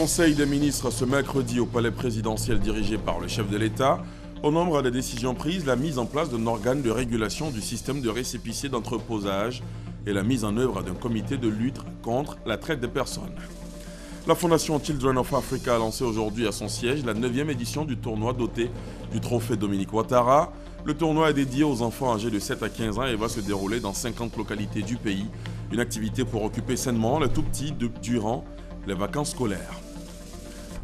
Conseil des ministres ce mercredi au palais présidentiel dirigé par le chef de l'État. Au nombre des décisions prises, la mise en place d'un organe de régulation du système de récépissé d'entreposage et la mise en œuvre d'un comité de lutte contre la traite des personnes. La Fondation Children of Africa a lancé aujourd'hui à son siège la 9e édition du tournoi doté du trophée Dominique Ouattara. Le tournoi est dédié aux enfants âgés de 7 à 15 ans et va se dérouler dans 50 localités du pays. Une activité pour occuper sainement les tout-petits durant les vacances scolaires.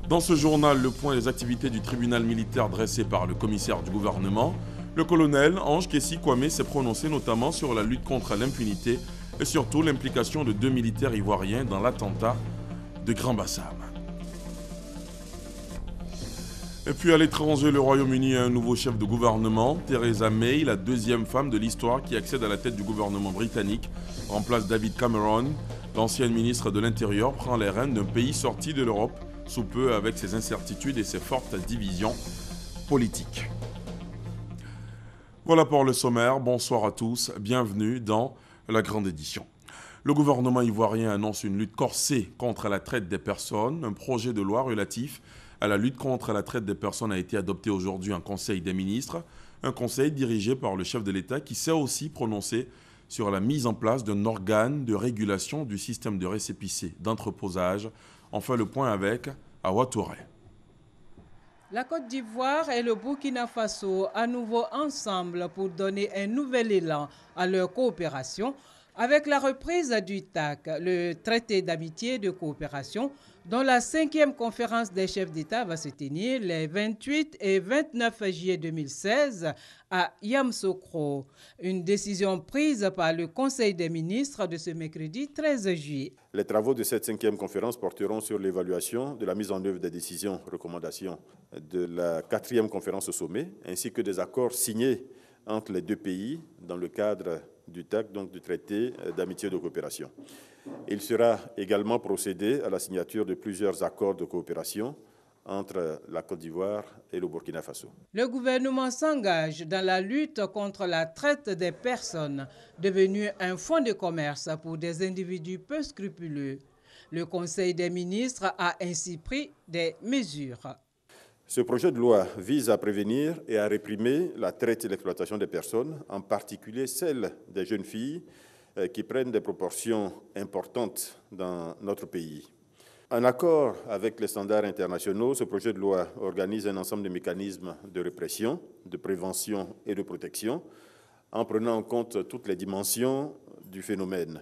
Dans ce journal, le point des activités du tribunal militaire dressé par le commissaire du gouvernement, le colonel Ange Kessi Kwame s'est prononcé notamment sur la lutte contre l'impunité et surtout l'implication de 2 militaires ivoiriens dans l'attentat de Grand Bassam. Et puis à l'étranger, le Royaume-Uni a un nouveau chef de gouvernement. Theresa May, la 2e femme de l'histoire qui accède à la tête du gouvernement britannique, remplace David Cameron. L'ancienne ministre de l'Intérieur prend les rênes d'un pays sorti de l'Europe, sous peu avec ses incertitudes et ses fortes divisions politiques. Voilà pour le sommaire. Bonsoir à tous. Bienvenue dans la grande édition. Le gouvernement ivoirien annonce une lutte corsée contre la traite des personnes. Un projet de loi relatif à la lutte contre la traite des personnes a été adopté aujourd'hui en Conseil des ministres. Un conseil dirigé par le chef de l'État qui s'est aussi prononcé sur la mise en place d'un organe de régulation du système de récépissé d'entreposage. On fait le point avec Awa Touré. La Côte d'Ivoire et le Burkina Faso à nouveau ensemble pour donner un nouvel élan à leur coopération avec la reprise du TAC, le traité d'amitié et de coopération, dont la 5e conférence des chefs d'État va se tenir les 28 et 29 juillet 2016 à Yamoussoukro. Une décision prise par le Conseil des ministres de ce mercredi 13 juillet. Les travaux de cette 5e conférence porteront sur l'évaluation de la mise en œuvre des décisions, recommandations de la 4e conférence au sommet, ainsi que des accords signés entre les 2 pays dans le cadre du TAC, donc du traité d'amitié et de coopération. Il sera également procédé à la signature de plusieurs accords de coopération entre la Côte d'Ivoire et le Burkina Faso. Le gouvernement s'engage dans la lutte contre la traite des personnes, devenu un fonds de commerce pour des individus peu scrupuleux. Le Conseil des ministres a ainsi pris des mesures. Ce projet de loi vise à prévenir et à réprimer la traite et l'exploitation des personnes, en particulier celle des jeunes filles qui prennent des proportions importantes dans notre pays. En accord avec les standards internationaux, ce projet de loi organise un ensemble de mécanismes de répression, de prévention et de protection, en prenant en compte toutes les dimensions du phénomène.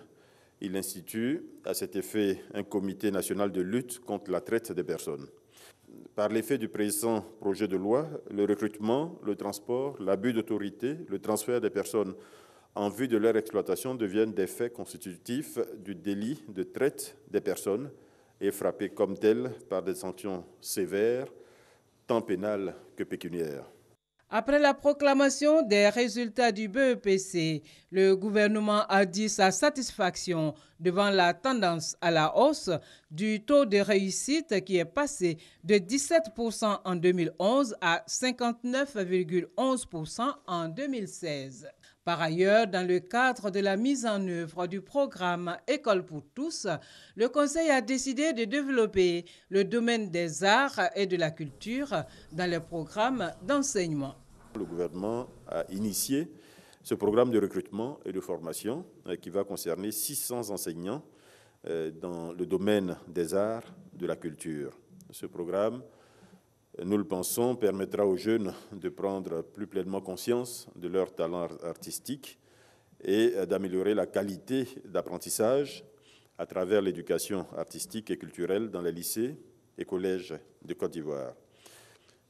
Il institue à cet effet un comité national de lutte contre la traite des personnes. Par l'effet du présent projet de loi, le recrutement, le transport, l'abus d'autorité, le transfert des personnes en vue de leur exploitation deviennent des faits constitutifs du délit de traite des personnes et frappés comme tels par des sanctions sévères, tant pénales que pécuniaires. Après la proclamation des résultats du BEPC, le gouvernement a dit sa satisfaction devant la tendance à la hausse du taux de réussite qui est passé de 17% en 2011 à 59,11% en 2016. Par ailleurs, dans le cadre de la mise en œuvre du programme École pour tous, le Conseil a décidé de développer le domaine des arts et de la culture dans les programmes d'enseignement. Le gouvernement a initié ce programme de recrutement et de formation qui va concerner 600 enseignants dans le domaine des arts, de la culture. Ce programme, nous le pensons, permettra aux jeunes de prendre plus pleinement conscience de leurs talents artistiques et d'améliorer la qualité d'apprentissage à travers l'éducation artistique et culturelle dans les lycées et collèges de Côte d'Ivoire.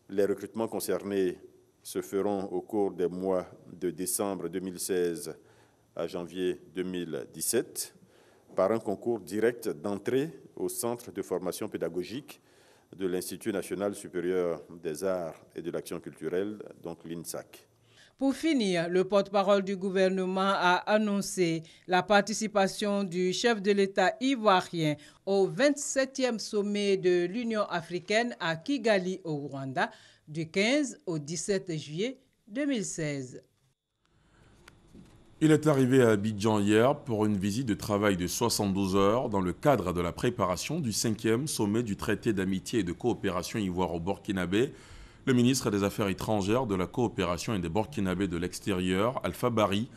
Les recrutements concernés se feront au cours des mois de décembre 2016 à janvier 2017 par un concours direct d'entrée au Centre de formation pédagogique de l'Institut national supérieur des arts et de l'action culturelle, donc l'INSAC. Pour finir, le porte-parole du gouvernement a annoncé la participation du chef de l'État ivoirien au 27e sommet de l'Union africaine à Kigali, au Rwanda, du 15 au 17 juillet 2016. Il est arrivé à Abidjan hier pour une visite de travail de 72 heures dans le cadre de la préparation du 5e sommet du traité d'amitié et de coopération ivoiro-burkinabé. Le ministre des Affaires étrangères, de la coopération et des Burkinabés de l'extérieur, Alpha Bari,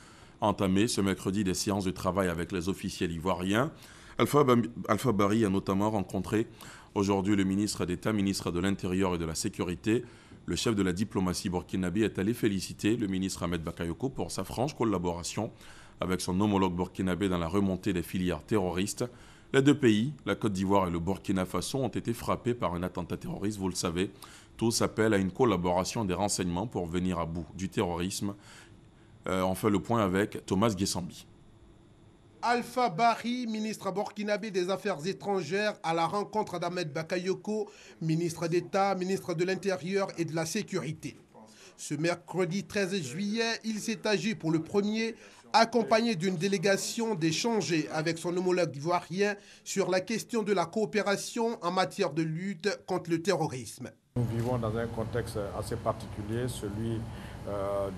a entamé ce mercredi des séances de travail avec les officiels ivoiriens. Alpha Bari a notamment rencontré aujourd'hui le ministre d'État, ministre de l'Intérieur et de la Sécurité. Le chef de la diplomatie burkinabé est allé féliciter le ministre Ahmed Bakayoko pour sa franche collaboration avec son homologue burkinabé dans la remontée des filières terroristes. Les deux pays, la Côte d'Ivoire et le Burkina Faso, ont été frappés par un attentat terroriste, vous le savez. Tous appellent à une collaboration des renseignements pour venir à bout du terrorisme. On fait le point avec Thomas Guessambi. Alpha Bari, ministre burkinabé des Affaires étrangères, à la rencontre d'Ahmed Bakayoko, ministre d'État, ministre de l'Intérieur et de la Sécurité. Ce mercredi 13 juillet, il s'est agi pour le premier, accompagné d'une délégation, d'échanger avec son homologue ivoirien sur la question de la coopération en matière de lutte contre le terrorisme. Nous vivons dans un contexte assez particulier, celui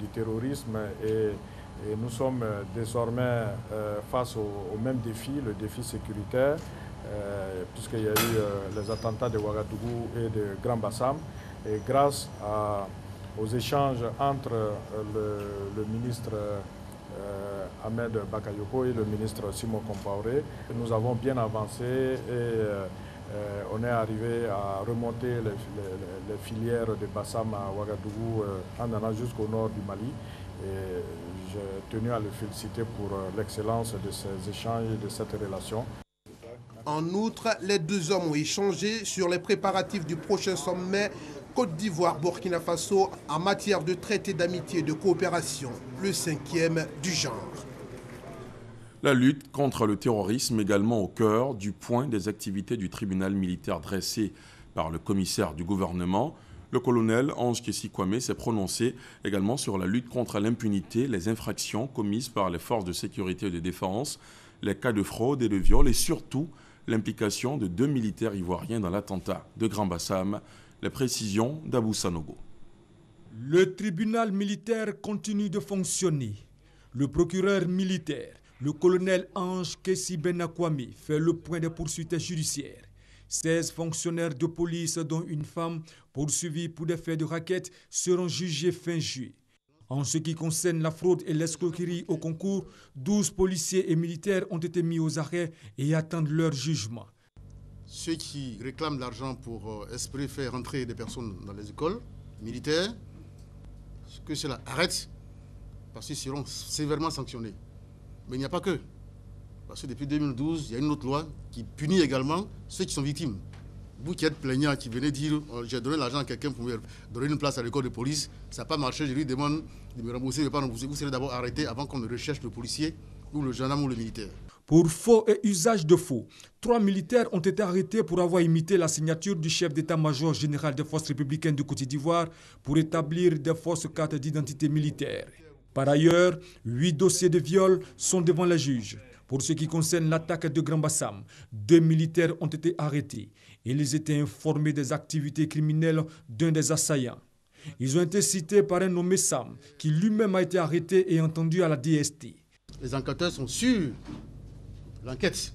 du terrorisme, et nous sommes désormais face au même défi, le défi sécuritaire, puisqu'il y a eu les attentats de Ouagadougou et de Grand Bassam. Et grâce aux échanges entre le ministre Ahmed Bakayoko et le ministre Simon Compaoré, nous avons bien avancé et on est arrivé à remonter les filières de Bassam à Ouagadougou en allant jusqu'au nord du Mali. Et j'ai tenu à le féliciter pour l'excellence de ces échanges et de cette relation. En outre, les deux hommes ont échangé sur les préparatifs du prochain sommet Côte d'Ivoire-Burkina Faso en matière de traité d'amitié et de coopération, le 5e du genre. La lutte contre le terrorisme également au cœur du point des activités du tribunal militaire dressé par le commissaire du gouvernement. Le colonel Ange Kessi Kwame s'est prononcé également sur la lutte contre l'impunité, les infractions commises par les forces de sécurité et de défense, les cas de fraude et de viol et surtout l'implication de 2 militaires ivoiriens dans l'attentat de Grand Bassam. Les précisions d'Abou Sanogo. Le tribunal militaire continue de fonctionner. Le procureur militaire, le colonel Ange Kessi Kwame, fait le point des poursuites judiciaires. 16 fonctionnaires de police, dont une femme, poursuivis pour des faits de racket, seront jugés fin juillet. En ce qui concerne la fraude et l'escroquerie au concours, 12 policiers et militaires ont été mis aux arrêts et attendent leur jugement. Ceux qui réclament l'argent pour espérer faire rentrer des personnes dans les écoles militaires, que cela arrête, parce qu'ils seront sévèrement sanctionnés. Mais il n'y a pas que. Parce que depuis 2012, il y a une autre loi qui punit également ceux qui sont victimes. Vous qui êtes plaignant, qui venez dire j'ai donné l'argent à quelqu'un pour me donner une place à l'école de police, ça n'a pas marché, je lui demande de me rembourser, de ne pas rembourser. Vous serez d'abord arrêté avant qu'on ne recherche le policier ou le gendarme ou le militaire. Pour faux et usage de faux, 3 militaires ont été arrêtés pour avoir imité la signature du chef d'état-major général des forces républicaines de Côte d'Ivoire pour établir des fausses cartes d'identité militaire. Par ailleurs, 8 dossiers de viol sont devant les juges. Pour ce qui concerne l'attaque de Grand Bassam, 2 militaires ont été arrêtés. Ils étaient informés des activités criminelles d'un des assaillants. Ils ont été cités par un nommé Sam, qui lui-même a été arrêté et entendu à la DST. Les enquêteurs sont sûrs de l'enquête.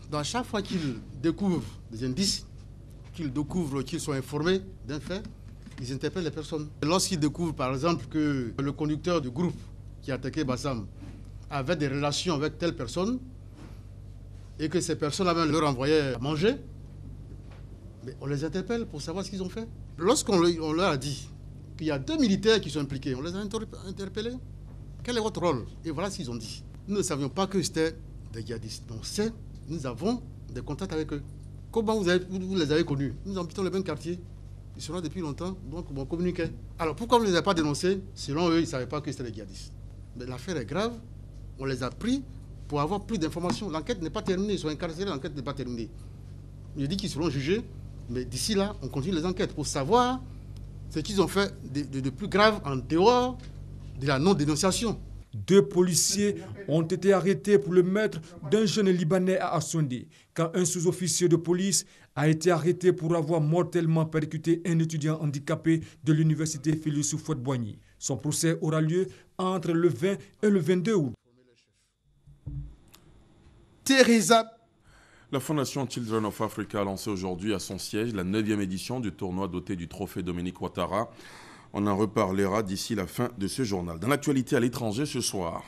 Dans chaque fois qu'ils découvrent des indices, qu'ils découvrent, qu'ils sont informés d'un fait, ils interpellent les personnes. Lorsqu'ils découvrent par exemple que le conducteur du groupe qui a attaqué Bassam avait des relations avec telle personne et que ces personnes même leur envoyaient à manger, mais on les interpelle pour savoir ce qu'ils ont fait. Lorsqu'on leur a dit qu'il y a 2 militaires qui sont impliqués, on les a interpellés. Quel est votre rôle? Et voilà ce qu'ils ont dit. Nous ne savions pas que c'était des djihadistes. On sait, nous avons des contacts avec eux. Comment vous les avez connus? Nous habitons le même quartier. Ils sont là depuis longtemps, donc on communiquait. Alors pourquoi on ne les a pas dénoncés? Selon eux, ils ne savaient pas que c'était des djihadistes. Mais l'affaire est grave. On les a pris pour avoir plus d'informations. L'enquête n'est pas terminée. Ils sont incarcérés, l'enquête n'est pas terminée. Je dis qu'ils seront jugés, mais d'ici là, on continue les enquêtes pour savoir ce qu'ils ont fait de plus grave en dehors de la non-dénonciation. 2 policiers ont été arrêtés pour le meurtre d'un jeune Libanais à Assondé, quand un sous-officier de police a été arrêté pour avoir mortellement percuté un étudiant handicapé de l'université Félix Houphouët-Boigny. Son procès aura lieu entre le 20 et le 22 août. La Fondation Children of Africa a lancé aujourd'hui à son siège la 9e édition du tournoi doté du trophée Dominique Ouattara. On en reparlera d'ici la fin de ce journal. Dans l'actualité à l'étranger ce soir,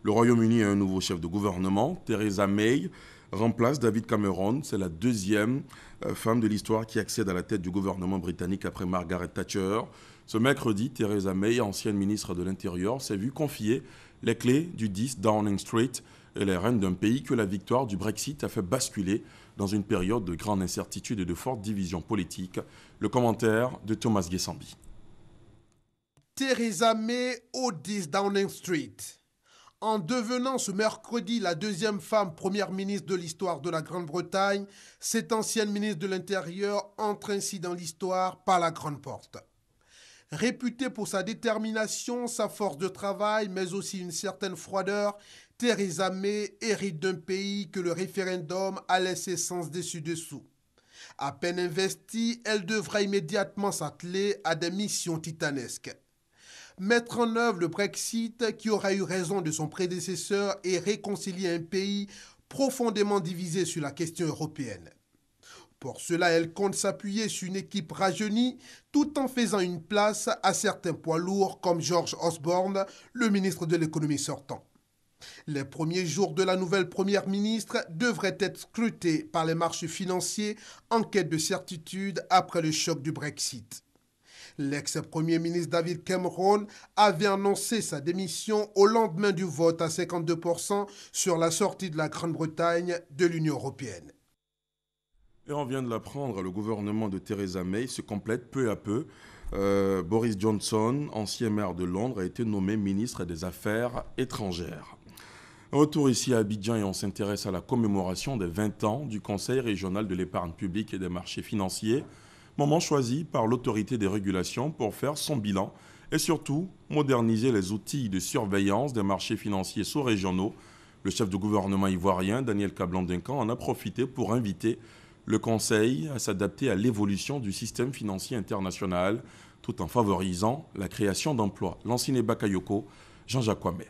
le Royaume-Uni a un nouveau chef de gouvernement. Theresa May remplace David Cameron. C'est la 2e femme de l'histoire qui accède à la tête du gouvernement britannique après Margaret Thatcher. Ce mercredi, Theresa May, ancienne ministre de l'Intérieur, s'est vue confier les clés du 10 Downing Street et les rênes d'un pays que la victoire du Brexit a fait basculer dans une période de grande incertitude et de forte division politique. Le commentaire de Thomas Guessambi. Theresa May au 10 Downing Street. En devenant ce mercredi la 2e femme première ministre de l'histoire de la Grande-Bretagne, cette ancienne ministre de l'Intérieur entre ainsi dans l'histoire par la grande porte. Réputée pour sa détermination, sa force de travail, mais aussi une certaine froideur, Theresa May hérite d'un pays que le référendum a laissé sens dessus-dessous. À peine investie, elle devra immédiatement s'atteler à des missions titanesques. Mettre en œuvre le Brexit qui aura eu raison de son prédécesseur et réconcilier un pays profondément divisé sur la question européenne. Pour cela, elle compte s'appuyer sur une équipe rajeunie tout en faisant une place à certains poids lourds comme George Osborne, le ministre de l'économie sortant. Les premiers jours de la nouvelle première ministre devraient être scrutés par les marchés financiers en quête de certitude après le choc du Brexit. L'ex-premier ministre David Cameron avait annoncé sa démission au lendemain du vote à 52% sur la sortie de la Grande-Bretagne de l'Union européenne. Et on vient de l'apprendre, le gouvernement de Theresa May se complète peu à peu. Boris Johnson, ancien maire de Londres, a été nommé ministre des Affaires étrangères. Retour ici à Abidjan et on s'intéresse à la commémoration des 20 ans du Conseil régional de l'épargne publique et des marchés financiers. Moment choisi par l'autorité des régulations pour faire son bilan et surtout moderniser les outils de surveillance des marchés financiers sous-régionaux. Le chef de gouvernement ivoirien, Daniel Kablan-Duncan, en a profité pour inviter le Conseil à s'adapter à l'évolution du système financier international tout en favorisant la création d'emplois. Lansine Bakayoko, Jean-Jacques Kwame.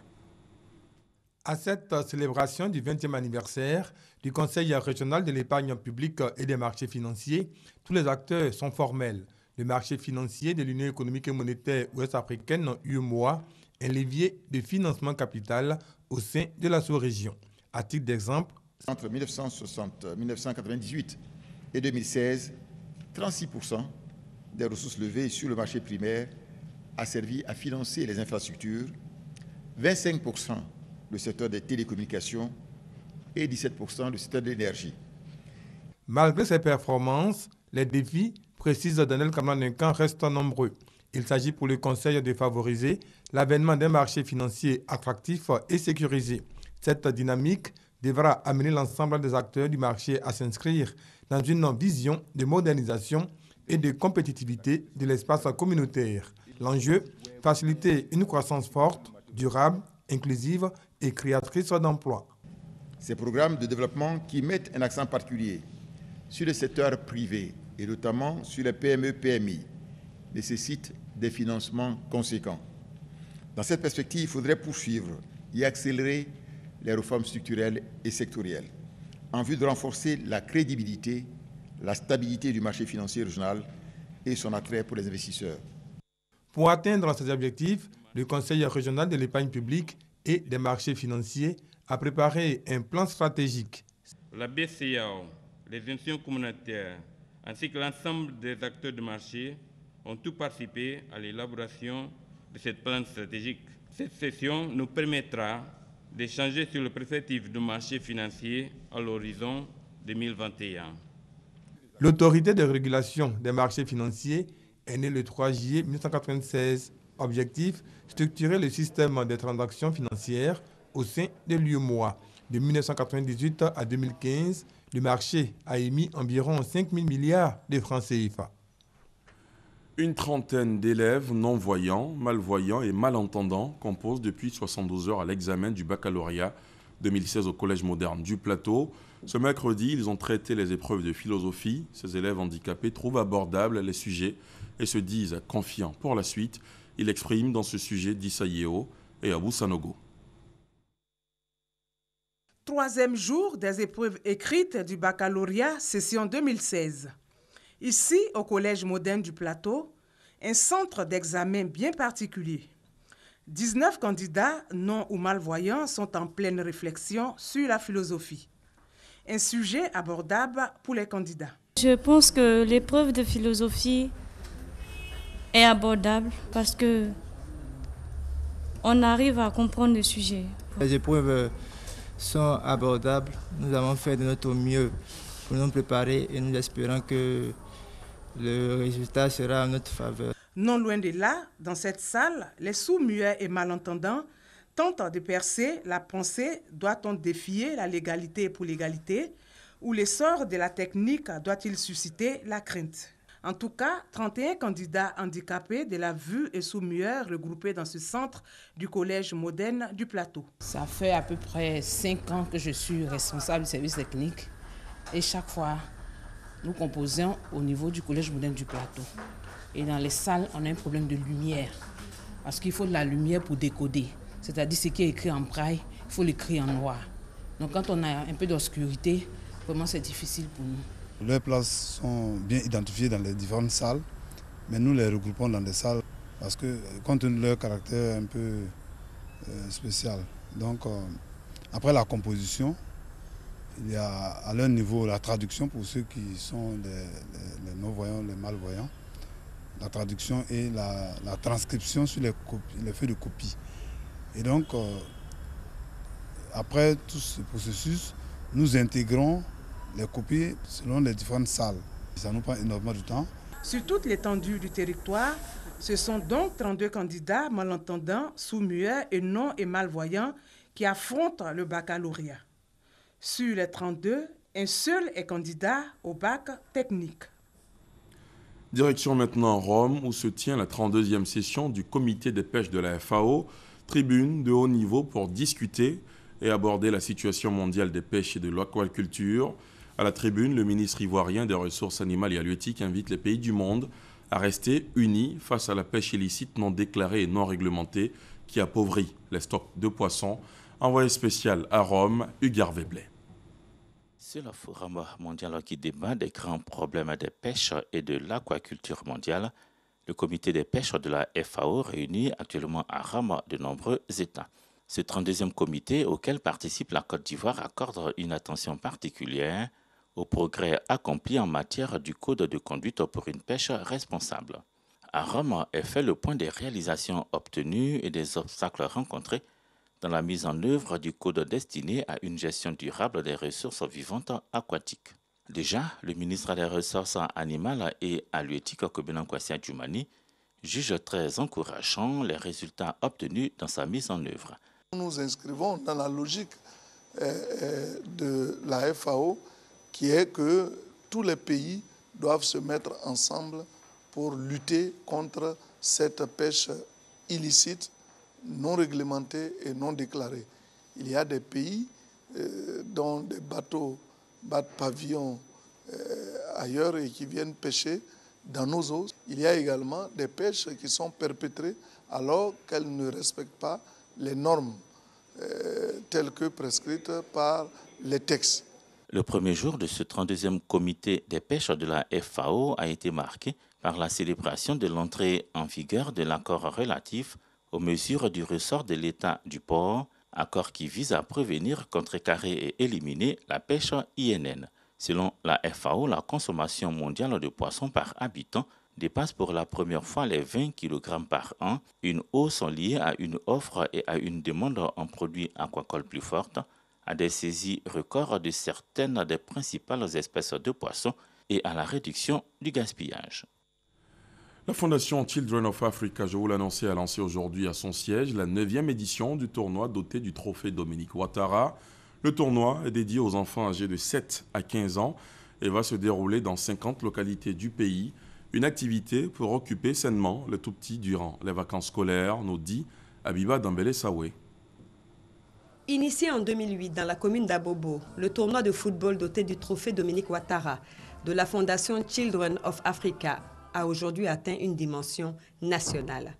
À cette célébration du 20e anniversaire du Conseil régional de l'épargne publique et des marchés financiers, tous les acteurs sont formels. Le marché financier de l'Union économique et monétaire ouest-africaine, UEMOA, un levier de financement capital au sein de la sous-région. À titre d'exemple, entre 1998 et 2016, 36% des ressources levées sur le marché primaire a servi à financer les infrastructures, 25% le secteur des télécommunications et 17% le secteur de l'énergie. Malgré ces performances, les défis, précise Daniel Kablan-Duncan, restent nombreux. Il s'agit pour le Conseil de favoriser l'avènement d'un marché financier attractif et sécurisé. Cette dynamique devra amener l'ensemble des acteurs du marché à s'inscrire dans une vision de modernisation et de compétitivité de l'espace communautaire. L'enjeu, faciliter une croissance forte, durable, inclusive et créatrice d'emplois. Ces programmes de développement qui mettent un accent particulier sur le secteur privé et notamment sur les PME-PMI nécessitent des financements conséquents. Dans cette perspective, il faudrait poursuivre et accélérer les réformes structurelles et sectorielles en vue de renforcer la crédibilité, la stabilité du marché financier régional et son attrait pour les investisseurs. Pour atteindre ces objectifs, le Conseil régional de l'épargne publique et des marchés financiers a préparé un plan stratégique. La BCEAO, les institutions communautaires ainsi que l'ensemble des acteurs de marché ont tout participé à l'élaboration de ce plan stratégique. Cette session nous permettra d'échanger sur les perspectives du marché financier à l'horizon 2021. L'autorité de régulation des marchés financiers est née le 3 juillet 1996. Objectif, structurer le système des transactions financières au sein de l'UEMOA. De 1998 à 2015, le marché a émis environ 5 000 milliards de francs CFA. Une trentaine d'élèves non-voyants, malvoyants et malentendants composent depuis 72 heures à l'examen du baccalauréat 2016 au Collège moderne du Plateau. Ce mercredi, ils ont traité les épreuves de philosophie. Ces élèves handicapés trouvent abordables les sujets et se disent confiants pour la suite. Ils expriment dans ce sujet d'Issa Yeo et Abou Sanogo. Troisième jour des épreuves écrites du baccalauréat session 2016. Ici, au Collège moderne du Plateau, un centre d'examen bien particulier. 19 candidats non ou malvoyants sont en pleine réflexion sur la philosophie. Un sujet abordable pour les candidats. Je pense que l'épreuve de philosophie est abordable parce que on arrive à comprendre le sujet. Les épreuves sont abordables. Nous avons fait de notre mieux pour nous préparer et nous espérons que le résultat sera en notre faveur. Non loin de là, dans cette salle, les sourds-muets et malentendants tentent de percer la pensée. Doit-on défier la légalité pour l'égalité ou l'essor de la technique doit-il susciter la crainte? En tout cas, 31 candidats handicapés de la vue et sourds-muets regroupés dans ce centre du Collège moderne du Plateau. Ça fait à peu près 5 ans que je suis responsable du service technique et chaque fois, nous composons au niveau du Collège moderne du Plateau. Et dans les salles, on a un problème de lumière parce qu'il faut de la lumière pour décoder. C'est-à-dire ce qui est écrit en braille, il faut l'écrire en noir. Donc quand on a un peu d'obscurité, vraiment c'est difficile pour nous. Leurs places sont bien identifiées dans les différentes salles, mais nous les regroupons dans des salles parce que compte tenu de leur caractère un peu spécial. Donc après la composition, il y a à leur niveau la traduction pour ceux qui sont les non-voyants, les malvoyants, la traduction et la transcription sur les feuilles de copie. Et donc après tout ce processus, nous intégrons les copies selon les différentes salles. Ça nous prend énormément de temps. Sur toute l'étendue du territoire, ce sont donc 32 candidats malentendants, sourds-muets et non et malvoyants qui affrontent le baccalauréat. Sur les 32, un seul est candidat au bac technique. Direction maintenant Rome où se tient la 32e session du comité des pêches de la FAO, tribune de haut niveau pour discuter et aborder la situation mondiale des pêches et de l'aquaculture. À la tribune, le ministre ivoirien des Ressources animales et halieutiques invite les pays du monde à rester unis face à la pêche illicite non déclarée et non réglementée qui appauvrit les stocks de poissons. Envoyé spécial à Rome, Hugues Veblay. C'est le Forum mondial qui débat des grands problèmes des pêches et de l'aquaculture mondiale. Le comité des pêches de la FAO réunit actuellement à Rome de nombreux États. Ce 32e comité, auquel participe la Côte d'Ivoire, accorde une attention particulière aux progrès accomplis en matière du code de conduite pour une pêche responsable. À Rome est fait le point des réalisations obtenues et des obstacles rencontrés dans la mise en œuvre du code destiné à une gestion durable des ressources vivantes aquatiques. Déjà, le ministre des Ressources animales et halieutiques, Kobena Kwasi Adjumani, juge très encourageant les résultats obtenus dans sa mise en œuvre. Nous nous inscrivons dans la logique de la FAO qui est que tous les pays doivent se mettre ensemble pour lutter contre cette pêche illicite, non réglementée et non déclarée. Il y a des pays dont des bateaux battent pavillon ailleurs et qui viennent pêcher dans nos eaux. Il y a également des pêches qui sont perpétrées alors qu'elles ne respectent pas les normes telles que prescrites par les textes. Le premier jour de ce 32e comité des pêches de la FAO a été marqué par la célébration de l'entrée en vigueur de l'accord relatif aux mesures du ressort de l'État du port, accord qui vise à prévenir, contrecarrer et éliminer la pêche INN. Selon la FAO, la consommation mondiale de poissons par habitant dépasse pour la première fois les 20 kg par an, une hausse liée à une offre et à une demande en produits aquacoles plus forte, à des saisies records de certaines des principales espèces de poissons et à la réduction du gaspillage. La Fondation Children of Africa, je vous l'annonçais, a lancé aujourd'hui à son siège la 9e édition du tournoi doté du trophée Dominique Ouattara. Le tournoi est dédié aux enfants âgés de 7 à 15 ans et va se dérouler dans 50 localités du pays. Une activité pour occuper sainement le tout petit durant les vacances scolaires, nous dit Abiba Dambélé-Sawé. Initié en 2008 dans la commune d'Abobo, le tournoi de football doté du trophée Dominique Ouattara de la Fondation Children of Africa a aujourd'hui atteint une dimension nationale.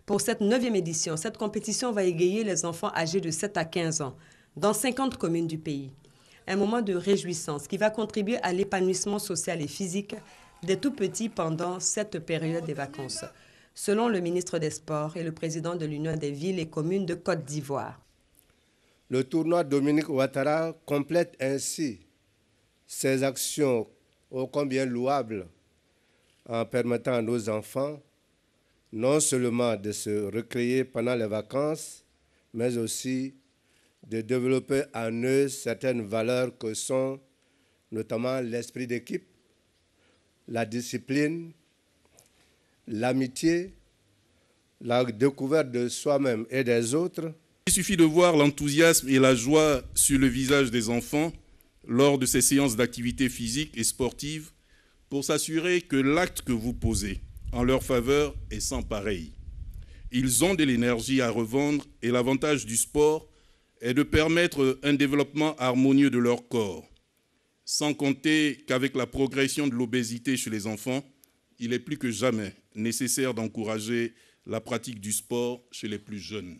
Pour cette 9e édition, cette compétition va égayer les enfants âgés de 7 à 15 ans dans 50 communes du pays. Un moment de réjouissance qui va contribuer à l'épanouissement social et physique des tout-petits pendant cette période des vacances, selon le ministre des Sports et le président de l'Union des villes et communes de Côte d'Ivoire. Le tournoi Dominique Ouattara complète ainsi ses actions ô combien louables en permettant à nos enfants non seulement de se recréer pendant les vacances, mais aussi de développer en eux certaines valeurs que sont notamment l'esprit d'équipe, la discipline, l'amitié, la découverte de soi-même et des autres. Il suffit de voir l'enthousiasme et la joie sur le visage des enfants lors de ces séances d'activité physique et sportive pour s'assurer que l'acte que vous posez en leur faveur est sans pareil. Ils ont de l'énergie à revendre et l'avantage du sport est de permettre un développement harmonieux de leur corps. Sans compter qu'avec la progression de l'obésité chez les enfants, il est plus que jamais nécessaire d'encourager la pratique du sport chez les plus jeunes.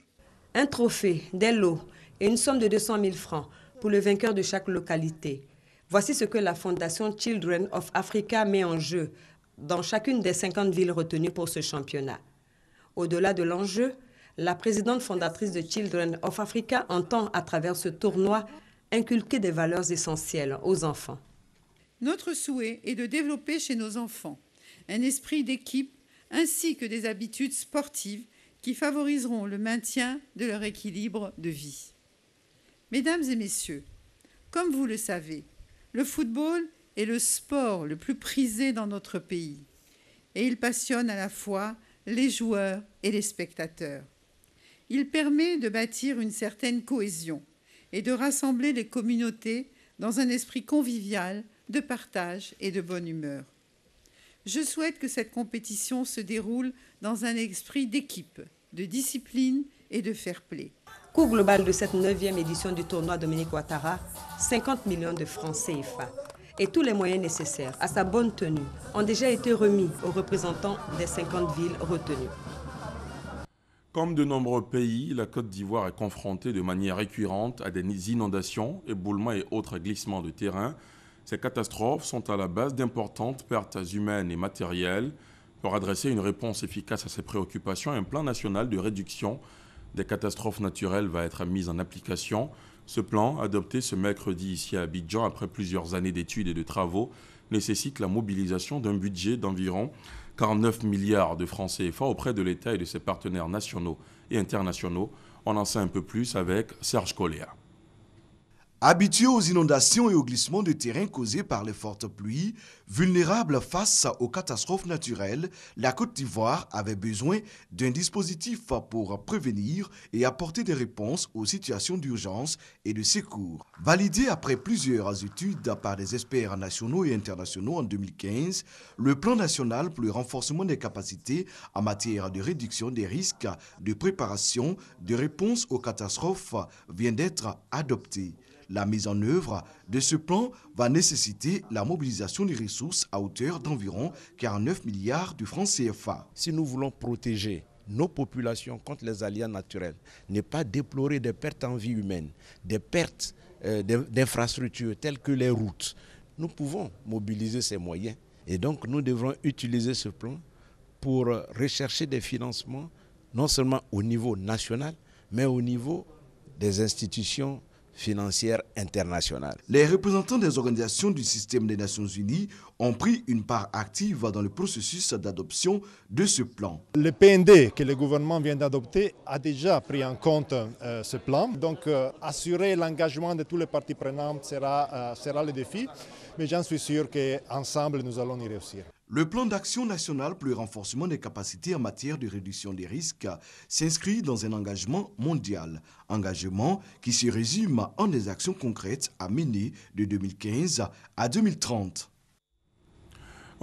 Un trophée, des lots et une somme de 200 000 francs pour le vainqueur de chaque localité. Voici ce que la Fondation Children of Africa met en jeu dans chacune des 50 villes retenues pour ce championnat. Au-delà de l'enjeu, la présidente fondatrice de Children of Africa entend, à travers ce tournoi, inculquer des valeurs essentielles aux enfants. Notre souhait est de développer chez nos enfants un esprit d'équipe ainsi que des habitudes sportives qui favoriseront le maintien de leur équilibre de vie. Mesdames et messieurs, comme vous le savez, le football est le sport le plus prisé dans notre pays et il passionne à la fois les joueurs et les spectateurs. Il permet de bâtir une certaine cohésion et de rassembler les communautés dans un esprit convivial, de partage et de bonne humeur. Je souhaite que cette compétition se déroule dans un esprit d'équipe, de discipline et de fair play. Coût global de cette 9e édition du tournoi Dominique Ouattara, 50 millions de francs CFA. Et tous les moyens nécessaires à sa bonne tenue ont déjà été remis aux représentants des 50 villes retenues. Comme de nombreux pays, la Côte d'Ivoire est confrontée de manière récurrente à des inondations, éboulements et autres glissements de terrain. Ces catastrophes sont à la base d'importantes pertes humaines et matérielles. Pour adresser une réponse efficace à ces préoccupations, un plan national de réduction des catastrophes naturelles va être mis en application. Ce plan, adopté ce mercredi ici à Abidjan après plusieurs années d'études et de travaux, nécessite la mobilisation d'un budget d'environ 49 milliards de francs CFA auprès de l'État et de ses partenaires nationaux et internationaux. On en sait un peu plus avec Serge Coléa. Habitués aux inondations et aux glissements de terrain causés par les fortes pluies, vulnérables face aux catastrophes naturelles, la Côte d'Ivoire avait besoin d'un dispositif pour prévenir et apporter des réponses aux situations d'urgence et de secours. Validé après plusieurs études par des experts nationaux et internationaux en 2015, le plan national pour le renforcement des capacités en matière de réduction des risques, de préparation, de réponse aux catastrophes vient d'être adopté. La mise en œuvre de ce plan va nécessiter la mobilisation des ressources à hauteur d'environ 49 milliards de francs CFA. Si nous voulons protéger nos populations contre les aléas naturels, ne pas déplorer des pertes en vie humaine, des pertes d'infrastructures telles que les routes, nous pouvons mobiliser ces moyens. Et donc nous devrons utiliser ce plan pour rechercher des financements, non seulement au niveau national, mais au niveau des institutions financière internationale. Les représentants des organisations du système des Nations Unies ont pris une part active dans le processus d'adoption de ce plan. Le PND que le gouvernement vient d'adopter a déjà pris en compte ce plan. Donc assurer l'engagement de tous les parties prenantes sera le défi, mais j'en suis sûr qu'ensemble nous allons y réussir. Le plan d'action national pour le renforcement des capacités en matière de réduction des risques s'inscrit dans un engagement mondial. Engagement qui se résume en des actions concrètes à mener de 2015 à 2030.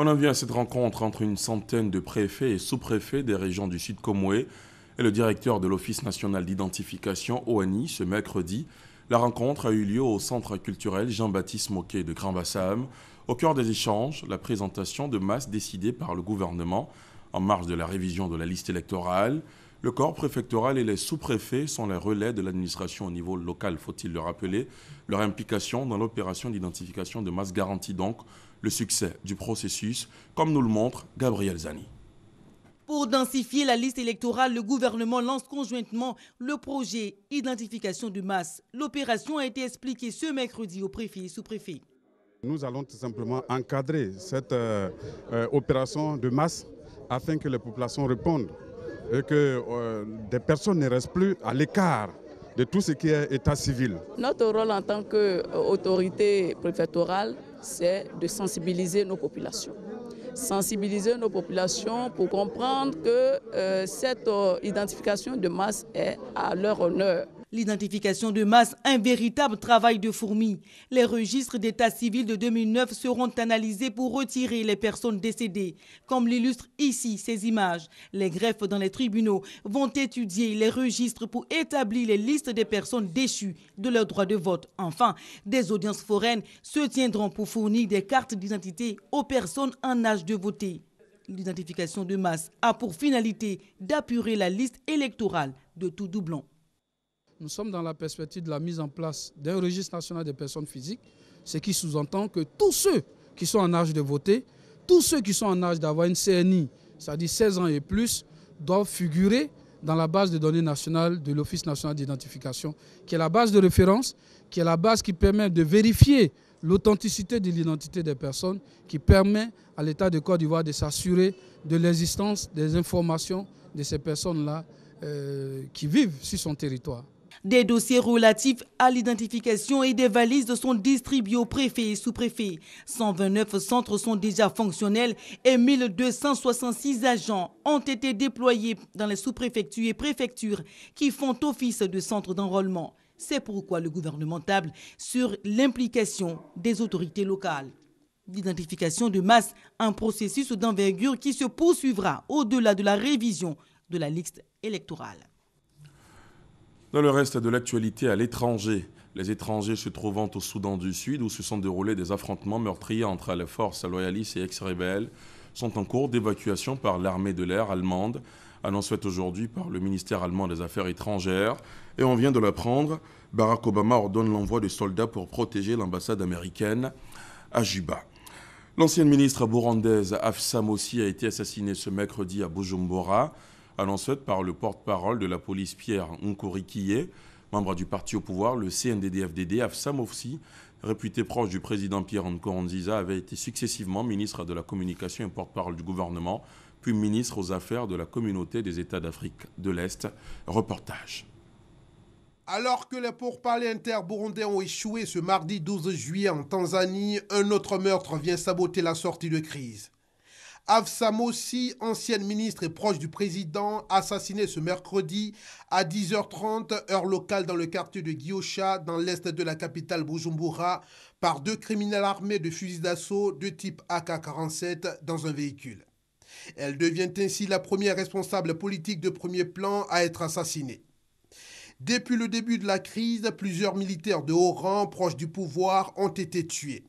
On en vient à cette rencontre entre une centaine de préfets et sous-préfets des régions du Sud Comoé et le directeur de l'Office national d'identification, ONI, ce mercredi. La rencontre a eu lieu au centre culturel Jean-Baptiste Moquet de Grand-Bassam. Au cœur des échanges, la présentation de masses décidées par le gouvernement en marge de la révision de la liste électorale. Le corps préfectoral et les sous-préfets sont les relais de l'administration au niveau local, faut-il le rappeler. Leur implication dans l'opération d'identification de masse garantit donc le succès du processus, comme nous le montre Gabriel Zani. Pour densifier la liste électorale, le gouvernement lance conjointement le projet Identification de masse. L'opération a été expliquée ce mercredi aux préfets et sous-préfets. Nous allons tout simplement encadrer cette opération de masse afin que les populations répondent et que des personnes ne restent plus à l'écart de tout ce qui est état civil. Notre rôle en tant qu'autorité préfectorale, c'est de sensibiliser nos populations. Sensibiliser nos populations pour comprendre que cette identification de masse est à leur honneur. L'identification de masse, un véritable travail de fourmi. Les registres d'état civil de 2009 seront analysés pour retirer les personnes décédées. Comme l'illustrent ici ces images, les greffes dans les tribunaux vont étudier les registres pour établir les listes des personnes déchues de leur droit de vote. Enfin, des audiences foraines se tiendront pour fournir des cartes d'identité aux personnes en âge de voter. L'identification de masse a pour finalité d'apurer la liste électorale de tout doublon. Nous sommes dans la perspective de la mise en place d'un registre national des personnes physiques, ce qui sous-entend que tous ceux qui sont en âge de voter, tous ceux qui sont en âge d'avoir une CNI, c'est-à-dire 16 ans et plus, doivent figurer dans la base de données nationale de l'Office national d'identification, qui est la base de référence, qui est la base qui permet de vérifier l'authenticité de l'identité des personnes, qui permet à l'État de Côte d'Ivoire de s'assurer de l'existence des informations de ces personnes-là qui vivent sur son territoire. Des dossiers relatifs à l'identification et des valises sont distribués aux préfets et sous-préfets. 129 centres sont déjà fonctionnels et 1266 agents ont été déployés dans les sous-préfectures et préfectures qui font office de centres d'enrôlement. C'est pourquoi le gouvernement table sur l'implication des autorités locales. L'identification de masse, un processus d'envergure qui se poursuivra au-delà de la révision de la liste électorale. Dans le reste de l'actualité à l'étranger, les étrangers se trouvant au Soudan du Sud où se sont déroulés des affrontements meurtriers entre les forces loyalistes et ex-rebelles sont en cours d'évacuation par l'armée de l'air allemande, annoncée aujourd'hui par le ministère allemand des Affaires étrangères. Et on vient de l'apprendre, Barack Obama ordonne l'envoi de soldats pour protéger l'ambassade américaine à Juba. L'ancienne ministre burundaise Afsa Mosi a été assassinée ce mercredi à Bujumbura, annoncée par le porte-parole de la police Pierre Nkurikiye, membre du parti au pouvoir, le CNDD-FDD. Afsa Mosi, réputé proche du président Pierre Nkurunziza, avait été successivement ministre de la communication et porte-parole du gouvernement, puis ministre aux affaires de la communauté des États d'Afrique de l'Est. Reportage. Alors que les pourparlers inter-burundais ont échoué ce mardi 12 juillet en Tanzanie, un autre meurtre vient saboter la sortie de crise. Afsa Mosi, ancienne ministre et proche du président, assassinée ce mercredi à 10h30, heure locale dans le quartier de Giosha, dans l'est de la capitale Bujumbura, par deux criminels armés de fusils d'assaut de type AK-47 dans un véhicule. Elle devient ainsi la première responsable politique de premier plan à être assassinée. Depuis le début de la crise, plusieurs militaires de haut rang proches du pouvoir ont été tués.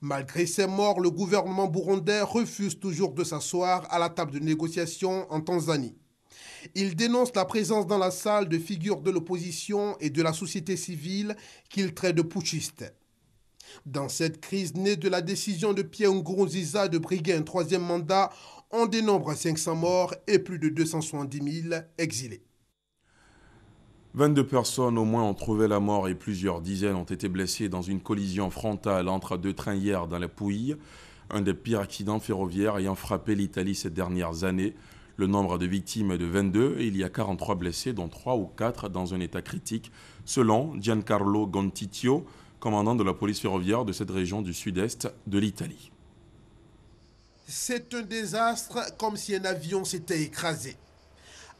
Malgré ces morts, le gouvernement burundais refuse toujours de s'asseoir à la table de négociation en Tanzanie. Il dénonce la présence dans la salle de figures de l'opposition et de la société civile qu'il traite de putschistes. Dans cette crise née de la décision de Pierre Nkurunziza de briguer un troisième mandat, on dénombre 500 morts et plus de 270 000 exilés. 22 personnes au moins ont trouvé la mort et plusieurs dizaines ont été blessées dans une collision frontale entre deux trains hier dans la Pouille, un des pires accidents ferroviaires ayant frappé l'Italie ces dernières années. Le nombre de victimes est de 22 et il y a 43 blessés, dont 3 ou 4 dans un état critique, selon Giancarlo Gontitio, commandant de la police ferroviaire de cette région du sud-est de l'Italie. C'est un désastre, comme si un avion s'était écrasé.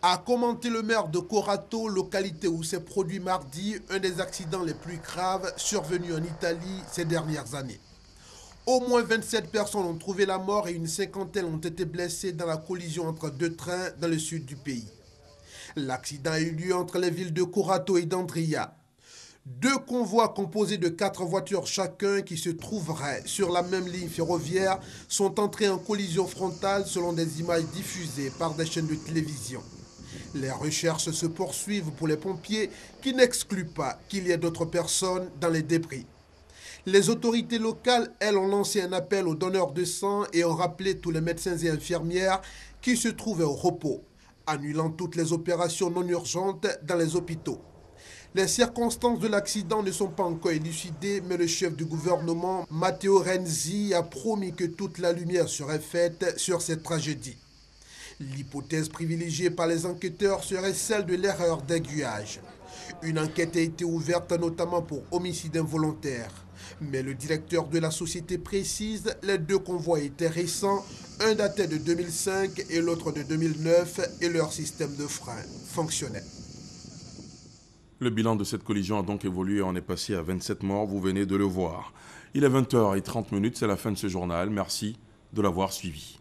A commenté le maire de Corato, localité où s'est produit mardi un des accidents les plus graves survenus en Italie ces dernières années. Au moins 27 personnes ont trouvé la mort et une cinquantaine ont été blessées dans la collision entre deux trains dans le sud du pays. L'accident a eu lieu entre les villes de Kourato et d'Andria. Deux convois composés de 4 voitures chacun qui se trouveraient sur la même ligne ferroviaire sont entrés en collision frontale selon des images diffusées par des chaînes de télévision. Les recherches se poursuivent pour les pompiers qui n'excluent pas qu'il y ait d'autres personnes dans les débris. Les autorités locales, elles, ont lancé un appel aux donneurs de sang et ont rappelé tous les médecins et infirmières qui se trouvaient au repos, annulant toutes les opérations non urgentes dans les hôpitaux. Les circonstances de l'accident ne sont pas encore élucidées, mais le chef du gouvernement, Matteo Renzi, a promis que toute la lumière serait faite sur cette tragédie. L'hypothèse privilégiée par les enquêteurs serait celle de l'erreur d'aiguillage. Une enquête a été ouverte notamment pour homicide involontaire. Mais le directeur de la société précise, les deux convois étaient récents, un datait de 2005 et l'autre de 2009, et leur système de frein fonctionnait. Le bilan de cette collision a donc évolué, on est passé à 27 morts, vous venez de le voir. Il est 20h30, c'est la fin de ce journal, merci de l'avoir suivi.